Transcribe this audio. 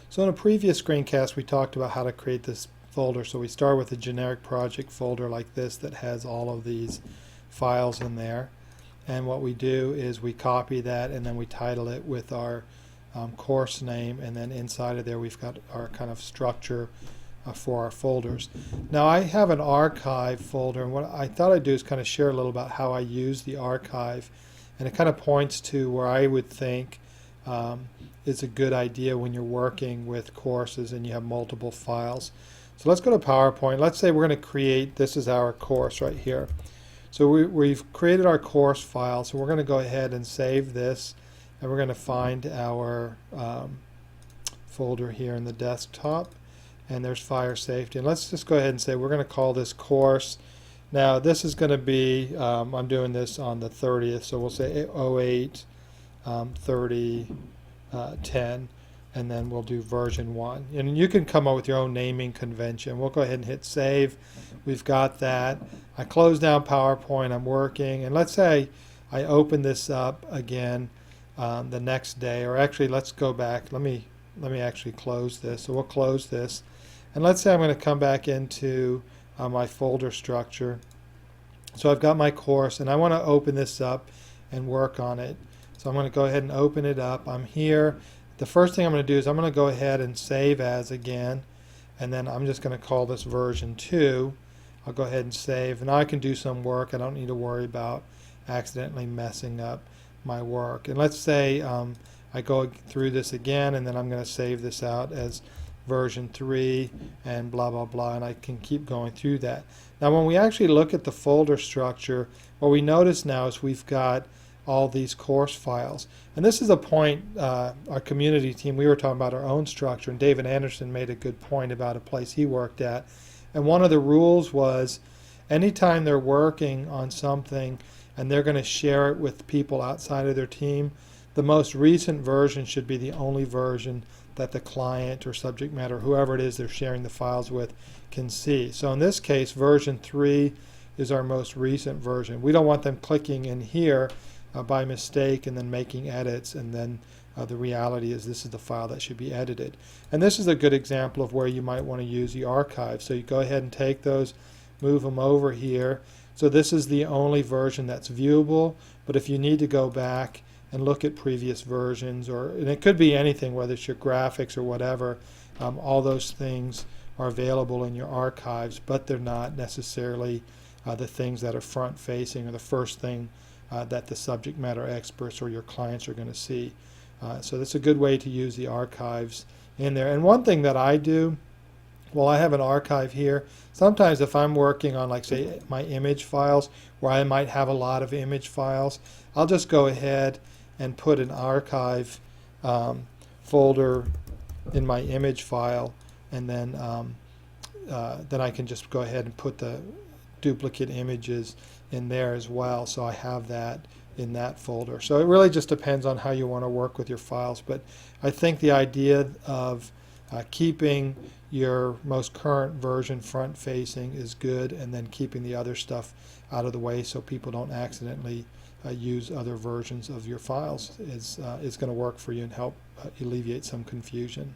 So in a previous screencast, we talked about how to create this folder. So we start with a generic project folder like this that has all of these files in there. And what we do is we copy that and then we title it with our course name, and then inside of there we've got our kind of structure for our folders. Now I have an archive folder, and what I thought I'd do is kind of share a little about how I use the archive, and it kind of points to where I would think is a good idea when you're working with courses and you have multiple files. So let's go to PowerPoint. Let's say we're going to create, this is our course right here. So we've created our course file, so we're going to go ahead and save this, and we're going to find our folder here in the desktop, and there's fire safety. And let's just go ahead and say we're going to call this course. Now this is going to be, I'm doing this on the 30th, so we'll say 08 30 10, and then we'll do version 1. And you can come up with your own naming convention. We'll go ahead and hit save. We've got that. I close down PowerPoint, I'm working, and let's say I open this up again the next day, or actually let's go back. Let me actually close this. So we'll close this, and let's say I'm going to come back into my folder structure. So I've got my course and I want to open this up and work on it. So I'm going to go ahead and open it up. I'm here. The first thing I'm going to do is I'm going to go ahead and save as again, and then I'm just going to call this version 2. I'll go ahead and save, and now I can do some work. I don't need to worry about accidentally messing up my work. And let's say I go through this again, and then I'm going to save this out as version 3 and blah blah blah, and I can keep going through that. Now when we actually look at the folder structure, what we notice now is we've got all these course files. And this is a point, our community team, we were talking about our own structure, and David Anderson made a good point about a place he worked at. And one of the rules was anytime they're working on something and they're going to share it with people outside of their team, the most recent version should be the only version that the client or subject matter, whoever it is they're sharing the files with, can see. So in this case, version 3 is our most recent version. We don't want them clicking in here by mistake and then making edits, and then the reality is this is the file that should be edited. And this is a good example of where you might want to use the archive. So you go ahead and take those, move them over here. So this is the only version that's viewable, but if you need to go back and look at previous versions, and it could be anything, whether it's your graphics or whatever, all those things are available in your archives, but they're not necessarily the things that are front facing or the first thing that the subject matter experts or your clients are going to see. So that's a good way to use the archives in there. And one thing that I do, well, I have an archive here. Sometimes if I'm working on, like, say, my image files, where I might have a lot of image files, I'll just go ahead and put an archive folder in my image file, and then I can just go ahead and put the duplicate images in there as well, so I have that in that folder. So it really just depends on how you want to work with your files, but I think the idea of keeping your most current version front facing is good, and then keeping the other stuff out of the way so people don't accidentally use other versions of your files is going to work for you and help alleviate some confusion.